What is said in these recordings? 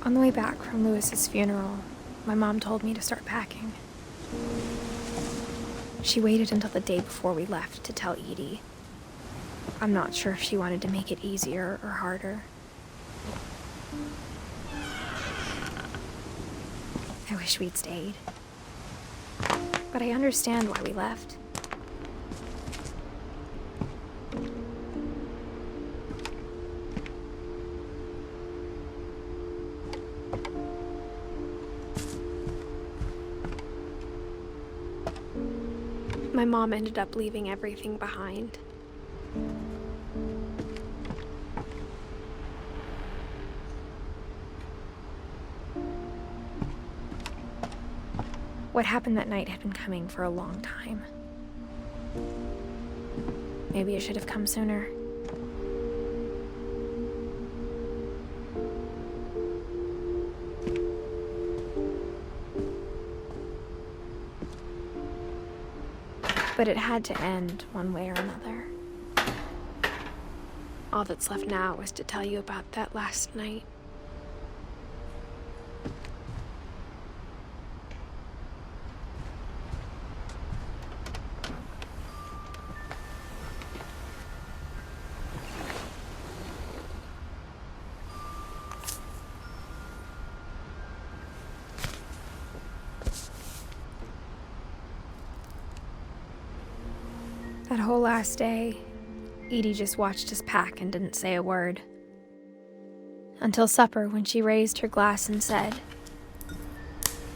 On the way back from Lewis's funeral, my mom told me to start packing. She waited until the day before we left to tell Edie. I'm not sure if she wanted to make it easier or harder. I wish we'd stayed. But I understand why we left. My mom ended up leaving everything behind. What happened that night had been coming for a long time. Maybe it should have come sooner. But it had to end one way or another. All that's left now is to tell you about that last night. That whole last day, Edie just watched us pack and didn't say a word. Until supper, when she raised her glass and said,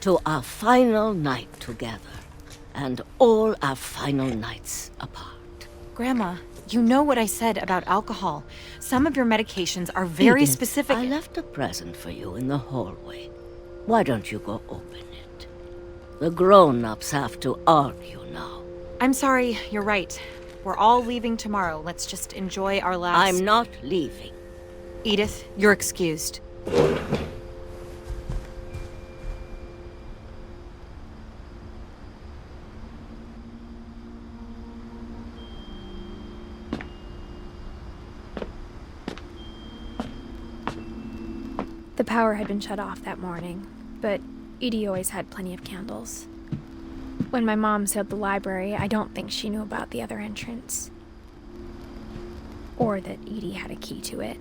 "To our final night together, and all our final nights apart." Grandma, you know what I said about alcohol. Some of your medications are very Edith, specific. I left a present for you in the hallway. Why don't you go open it? The grown-ups have to argue now. I'm sorry, you're right. We're all leaving tomorrow. Let's just enjoy our last... I'm not leaving. Edith, you're excused. The power had been shut off that morning, but Edie always had plenty of candles. When my mom sealed the library, I don't think she knew about the other entrance. Or that Edie had a key to it.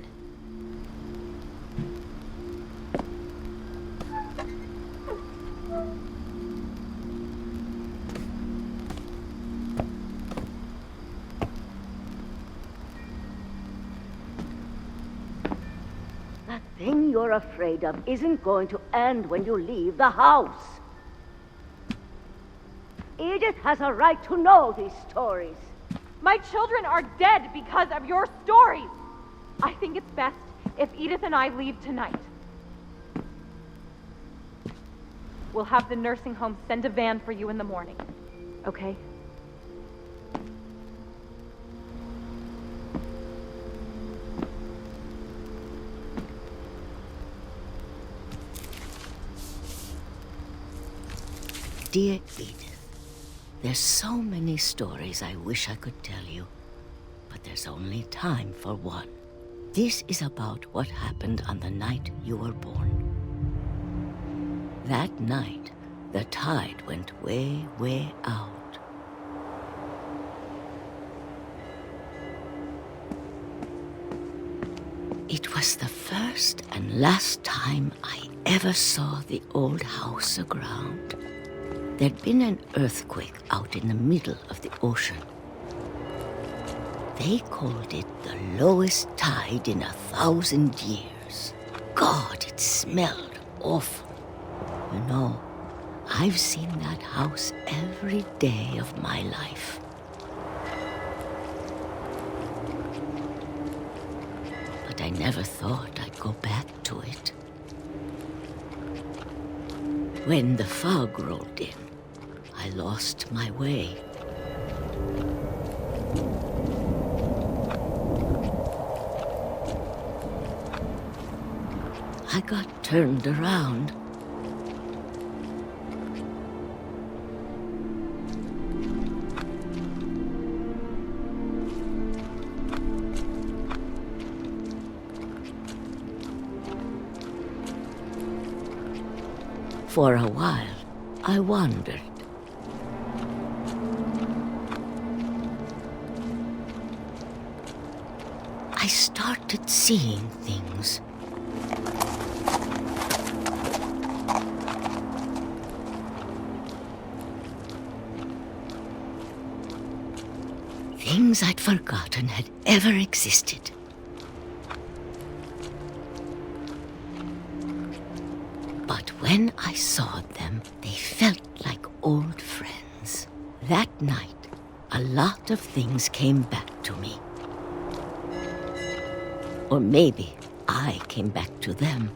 That thing you're afraid of isn't going to end when you leave the house. Edith has a right to know these stories. My children are dead because of your stories. I think it's best if Edith and I leave tonight. We'll have the nursing home send a van for you in the morning, okay? Dear Edith, there's so many stories I wish I could tell you, but there's only time for one. This is about what happened on the night you were born. That night, the tide went way, way out. It was the first and last time I ever saw the old house aground. There'd been an earthquake out in the middle of the ocean. They called it the lowest tide in 1,000 years. God, it smelled awful. You know, I've seen that house every day of my life. But I never thought I'd go back to it. When the fog rolled in, I lost my way. I got turned around. For a while, I wondered. I started seeing things. Things I'd forgotten had ever existed. But when I saw them, they felt like old friends. That night, a lot of things came back to me. Or maybe I came back to them.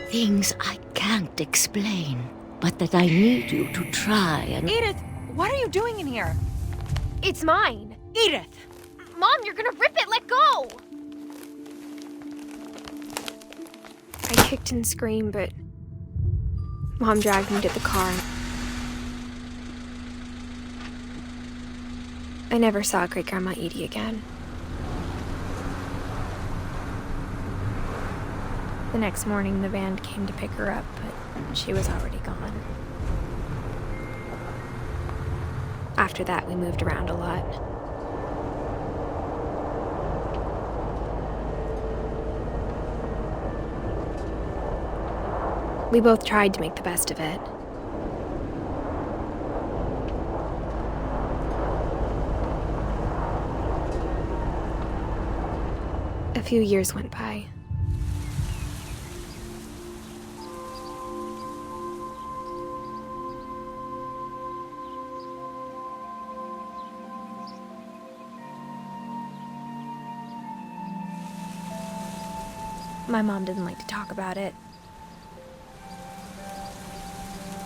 Things I can't explain, but that I need you to try and... Edith, what are you doing in here? It's mine. Edith! Mom, you're gonna rip it! Let go! I kicked and screamed, but Mom dragged me to the car. I never saw Great-Grandma Edie again. The next morning, the band came to pick her up, but she was already gone. After that, we moved around a lot. We both tried to make the best of it. A few years went by. My mom didn't like to talk about it.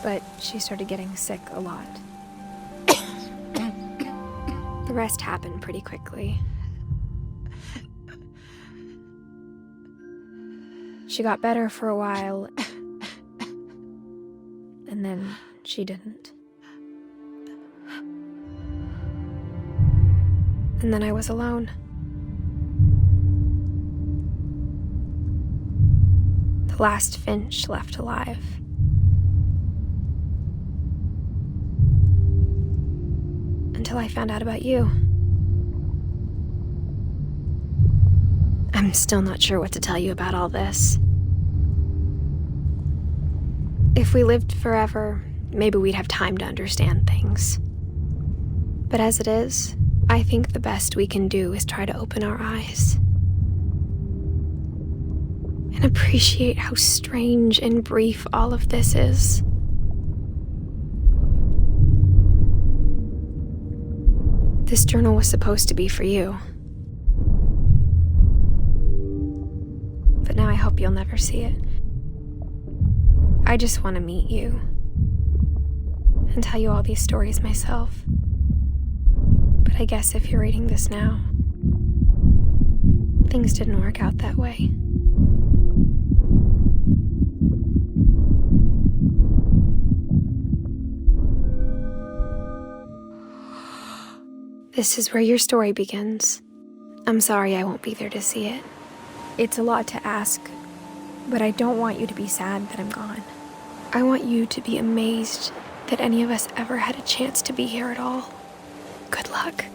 But she started getting sick a lot. The rest happened pretty quickly. She got better for a while, and then she didn't. And then I was alone. The last Finch left alive. Until I found out about you. I'm still not sure what to tell you about all this. If we lived forever, maybe we'd have time to understand things. But as it is, I think the best we can do is try to open our eyes. And appreciate how strange and brief all of this is. This journal was supposed to be for you. But now I hope you'll never see it. I just want to meet you and tell you all these stories myself. But I guess if you're reading this now, things didn't work out that way. This is where your story begins. I'm sorry I won't be there to see it. It's a lot to ask, but I don't want you to be sad that I'm gone. I want you to be amazed that any of us ever had a chance to be here at all. Good luck.